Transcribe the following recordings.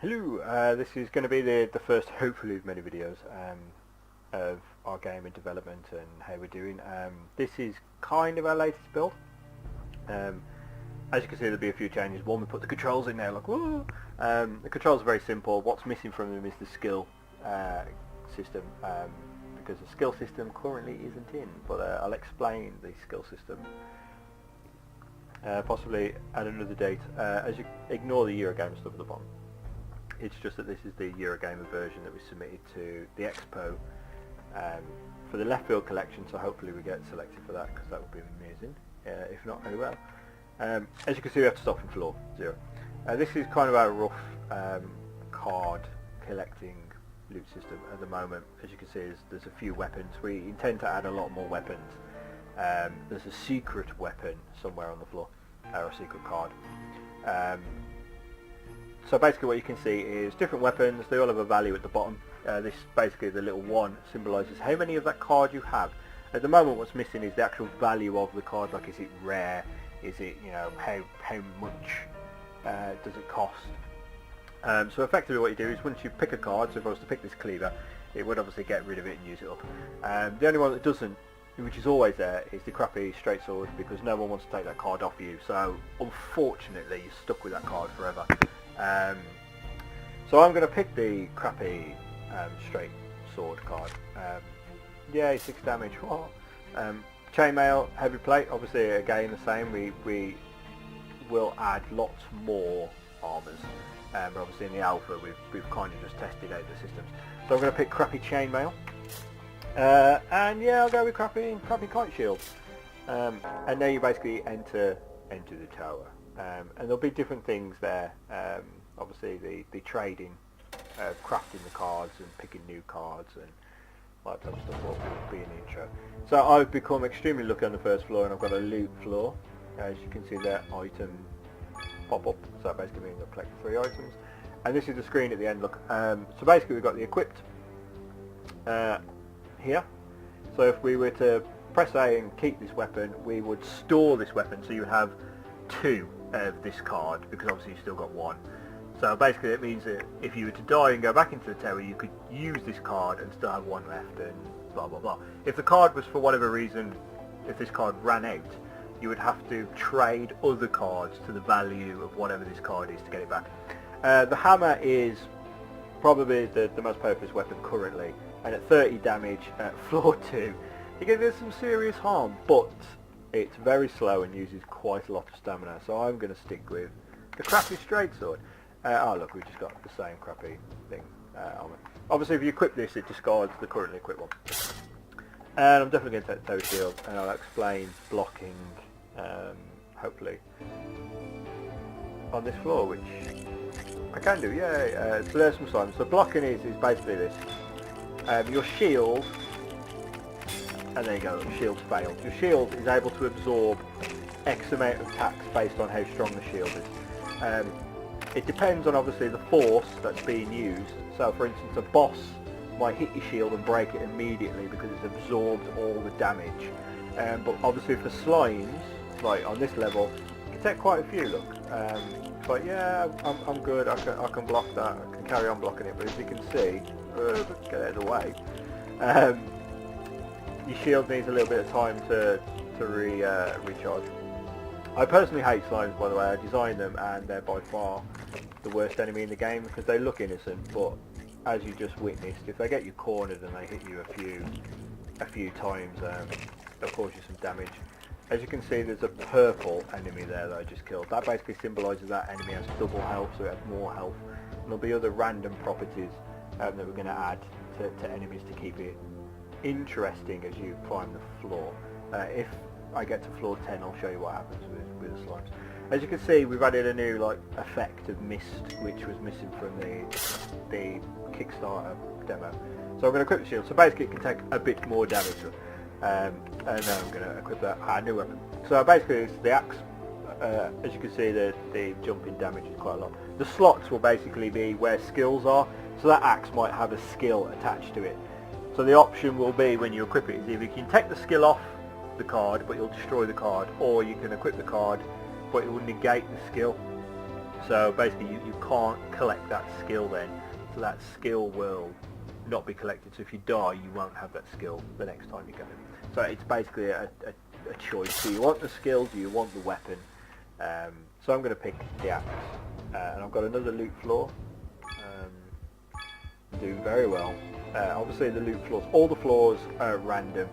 Hello, this is going to be the first, hopefully, of many videos of our game in development and how we're doing. This is kind of our latest build. As you can see, there'll be a few changes. One, we put the controls in now, like, whoa! The controls are very simple. What's missing from them is the skill system, because the skill system currently isn't in, but I'll explain the skill system possibly at another date. As you ignore the Eurogame stuff at the bottom. It's just that this is the Eurogamer version that we submitted to the Expo for the left field collection, so hopefully we get selected for that, because that would be amazing. If not, oh well. As you can see, we have to start from floor 0. This is kind of our rough card collecting loot system at the moment. As you can see, there's a few weapons. We intend to add a lot more weapons. There's a secret weapon somewhere on the floor, or a secret card. So basically what you can see is different weapons. They all have a value at the bottom. This basically, the little 1 symbolises how many of that card you have. At the moment what's missing is the actual value of the card, like is it rare, is it, you know, how much does it cost. So effectively what you do is once you pick a card, so if I was to pick this cleaver, it would obviously get rid of it and use it up. The only one that doesn't, which is always there, is the crappy straight sword, because no one wants to take that card off you, so unfortunately you're stuck with that card forever. So I'm going to pick the crappy straight sword card. Yeah, 6 damage. Chainmail, heavy plate, obviously again the same. We will add lots more armors. Obviously in the alpha we've kind of just tested out the systems. So I'm going to pick crappy chainmail. And yeah, I'll go with crappy kite shield. And now you basically enter the tower. And there'll be different things there. Obviously the trading, crafting the cards and picking new cards and like that stuff will be in the intro. So I've become extremely lucky on the first floor, and I've got a loot floor. As you can see there, item pop up. So that basically means I've collected 3 items. And this is the screen at the end. Look, so basically we've got the equipped here. So if we were to press A and keep this weapon, we would store this weapon, so you have 2 of this card, because obviously you've still got 1. So basically it means that if you were to die and go back into the tower, you could use this card and still have 1 left, and blah blah blah. If the card was, for whatever reason, if this card ran out, you would have to trade other cards to the value of whatever this card is to get it back. The hammer is probably the most powerful weapon currently, and at 30 damage at floor 2, you can do some serious harm, but it's very slow and uses quite a lot of stamina, so I'm going to stick with the crappy straight sword. Oh look, we just got the same crappy thing armor. Obviously if you equip this, it discards the currently equipped one. And I'm definitely going to take the toe shield, and I'll explain blocking, hopefully, on this floor, which I can do, yeah. So there's some signs. So blocking is basically this. Your shield, and there you go, the shield's failed. Your shield is able to absorb X amount of attacks based on how strong the shield is. It depends on obviously the force that's being used. So for instance, a boss might hit your shield and break it immediately because it's absorbed all the damage. But obviously for slimes, like on this level, you can take quite a few, look. But yeah, I'm good, I can block that, I can carry on blocking it, but as you can see, get out of the way. Your shield needs a little bit of time to recharge. I personally hate slimes, by the way. I designed them and they're by far the worst enemy in the game because they look innocent, but as you just witnessed, if they get you cornered and they hit you a few times, they'll cause you some damage. As you can see, there's a purple enemy there that I just killed. That basically symbolises that enemy has double health, so it has more health. And there'll be other random properties that we're going to add to enemies to keep it interesting as you climb the floor. If I get to floor 10, I'll show you what happens with the slimes. As you can see, we've added a new effect of mist, which was missing from the Kickstarter demo. So I'm going to equip the shield. So basically, it can take a bit more damage. And now I'm going to equip that new weapon. So basically, it's the axe. As you can see, the jumping damage is quite a lot. The slots will basically be where skills are. So that axe might have a skill attached to it. So the option will be when you equip it is either you can take the skill off the card but you'll destroy the card, or you can equip the card but it will negate the skill. So basically you can't collect that skill then, so that skill will not be collected. So if you die, you won't have that skill the next time you go. So it's basically a choice. Do you want the skill? Do you want the weapon? So I'm going to pick the axe. And I've got another loot floor. Doing very well. Obviously the loot floors, all the floors are random.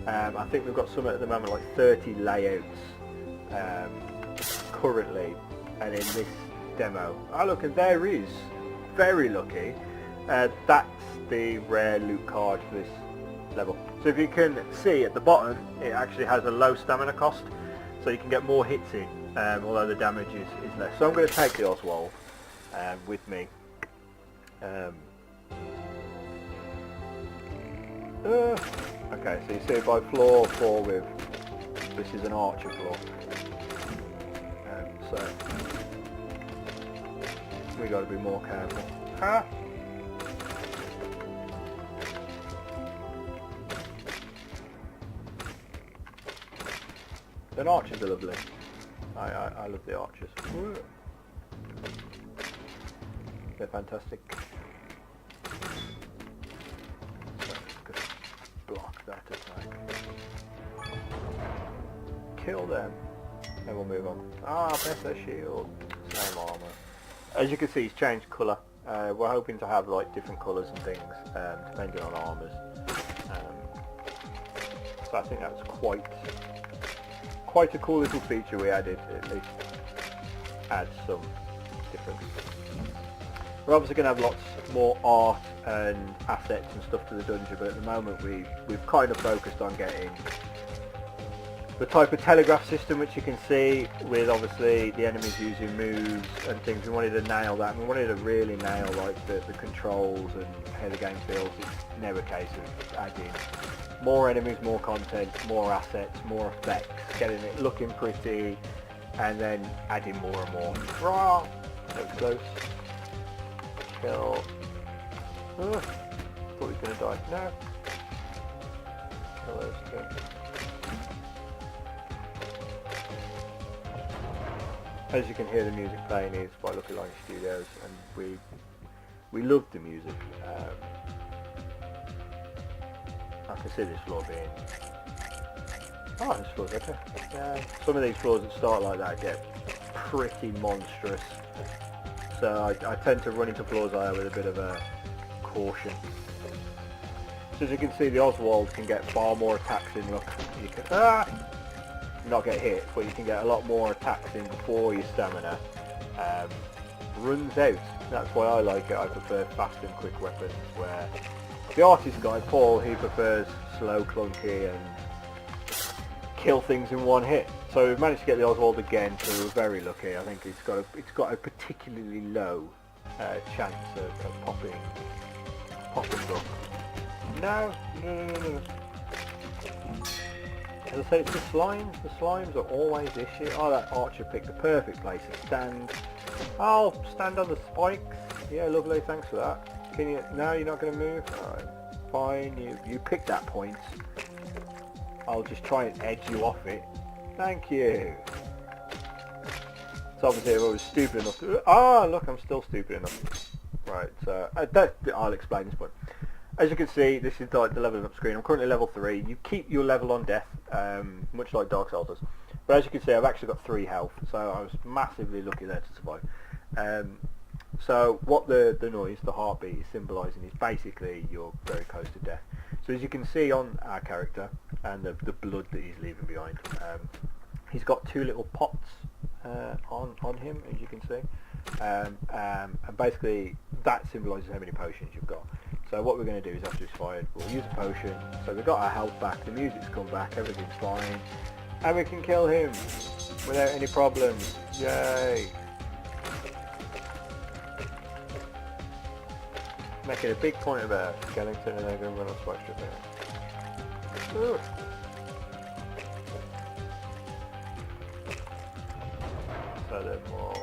I think we've got some at the moment like 30 layouts currently, and in this demo, oh look, and there is, very lucky, that's the rare loot card for this level. So if you can see at the bottom, it actually has a low stamina cost, so you can get more hits in, although the damage is less. So I'm going to take the Oswald with me. Okay, so you see by floor 4 with, this is an archer floor. So we got to be more careful. Ah! And archers are lovely. I love the archers. They're fantastic. So just block that attack. Kill them. Then we'll move on. Ah, better shield. Same armor. As you can see, he's changed colour. We're hoping to have like different colours and things depending on armours. So I think that's quite a cool little feature we added. At least adds some difference. We're obviously going to have lots more art and assets and stuff to the dungeon, but at the moment we've kind of focused on getting the type of telegraph system which you can see with obviously the enemies using moves and things. We wanted to nail that, and we wanted to really nail like the controls and how the game feels. It's never a case of adding more enemies, more content, more assets, more effects, getting it looking pretty, and then adding more and more. Rah! So close. Kill. Thought he was going to die. No. Kill those two. As you can hear, the music playing is by Lucky Line Studios, and we love the music. I can see this floor being... Oh, this floor's okay. Some of these floors that start like that get pretty monstrous. So I tend to run into floors like that with a bit of a caution. So as you can see, the Oswald can get far more attacks in. Look, you can not get hit, but you can get a lot more attacks in before your stamina runs out. That's why I like it. I prefer fast and quick weapons, where the artist guy, Paul, he prefers slow, clunky, and kill things in one hit. So we've managed to get the Oswald again, so we're very lucky. I think it's got a particularly low chance of popping up. No. As I say, it's the slimes. The slimes are always the issue. Oh, that archer picked the perfect place to stand. I'll stand on the spikes. Yeah, lovely. Thanks for that. Can you? No, you're not going to move. All right, fine. You picked that point. I'll just try and edge you off it. Thank you. So obviously, if I was stupid enough to... Ah, look, I'm still stupid enough. Right. So I'll explain this point. As you can see, this is like the leveling up screen. I'm currently level 3. You keep your level on death, much like Dark Souls does. But as you can see, I've actually got 3 health, so I was massively lucky there to survive. So what the noise, the heartbeat, is symbolising is basically you're very close to death. So as you can see on our character and the blood that he's leaving behind, he's got 2 little pots on him, as you can see, and basically that symbolises how many potions you've got. So what we're going to do is after it's fired, we'll use a potion. So we've got our health back, the music's come back, everything's fine, and we can kill him without any problems. Yay! Making a big point about skeleton, and they're going to run off spike strip there. So they're more...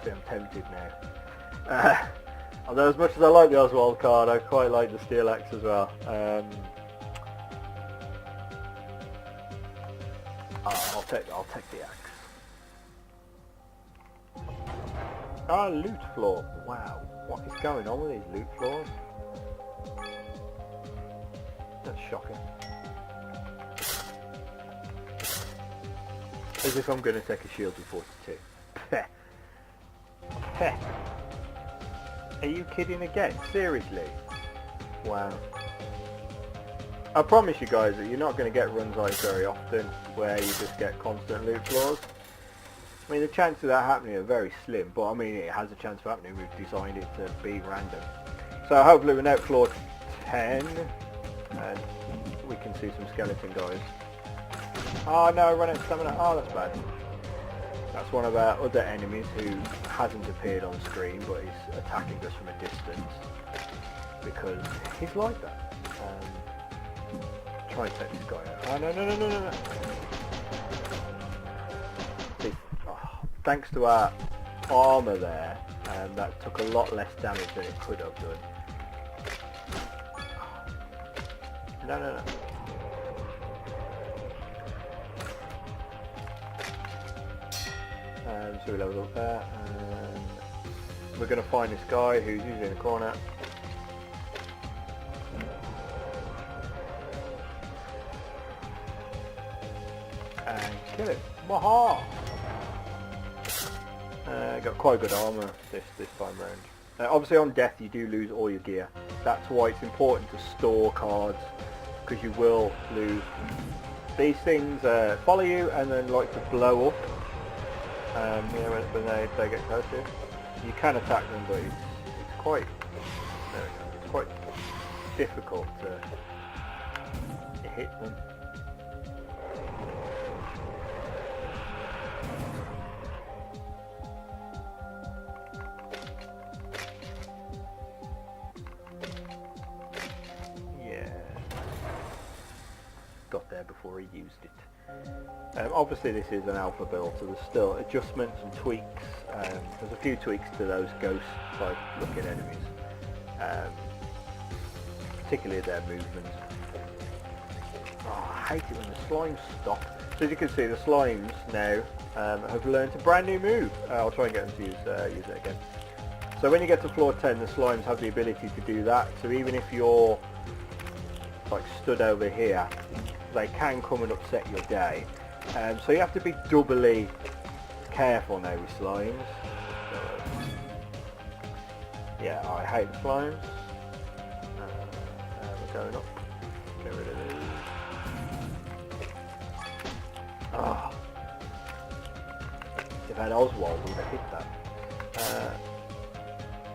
see, I'm tempted now. Although as much as I like the Oswald card, I quite like the steel axe as well. I'll take the axe. Ah, loot floor. Wow. What is going on with these loot floors? That's shocking. As if I'm going to take a shield with 42. Peh. Peh. Are you kidding again? Seriously? Wow. I promise you guys that you're not going to get runs like very often where you just get constant loot floors. I mean, the chances of that happening are very slim, but I mean, it has a chance of happening. We've designed it to be random. So hopefully we're now at floor 10, and we can see some skeleton guys. Oh no, I ran out of stamina. Oh, that's bad. That's one of our other enemies who hasn't appeared on screen, but is attacking us from a distance because he's like that. Try and take this guy out. Oh no no no no no no! This, oh, thanks to our armour there, that took a lot less damage than it could have done. No no no! So we level up there, and we're going to find this guy who's usually in the corner. And kill him. Maha! Got quite good armour this time round. Obviously on death you do lose all your gear. That's why it's important to store cards, because you will lose. These things follow you and then like to blow up. You know, when they get close to you. You can attack them, but it's quite difficult to hit them. Yeah, got there before he used it. Obviously this is an alpha build, so there's still adjustments and tweaks. There's a few tweaks to those ghost type looking enemies, particularly their movement. Oh, I hate it when the slimes stop. So as you can see, the slimes now have learned a brand new move. I'll try and get them to use it again. So when you get to floor 10, the slimes have the ability to do that. So even if you're like stood over here, they can come and upset your day. So you have to be doubly careful now with slimes. Yeah, I hate slimes. We're going up. Get rid of these. Ah. If I had Oswald, we would have hit that.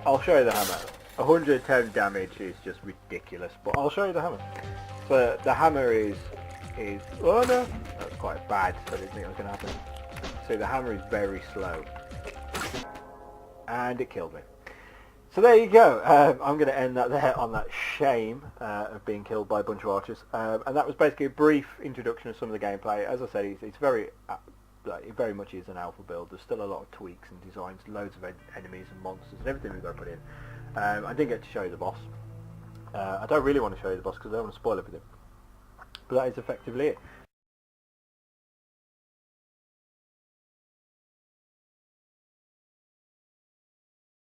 I'll show you the hammer. 110 damage is just ridiculous, but I'll show you the hammer. So the hammer is oh no, that's quite bad. I didn't think it was going to happen. So the hammer is very slow, and it killed me. So there you go. I'm going to end that there on that shame of being killed by a bunch of archers, and that was basically a brief introduction of some of the gameplay. As I said, it's very it very much is an alpha build. There's still a lot of tweaks and designs, loads of enemies and monsters and everything we've got to put in. I didn't get to show you the boss. I don't really want to show you the boss because I don't want to spoil everything. But that is effectively it.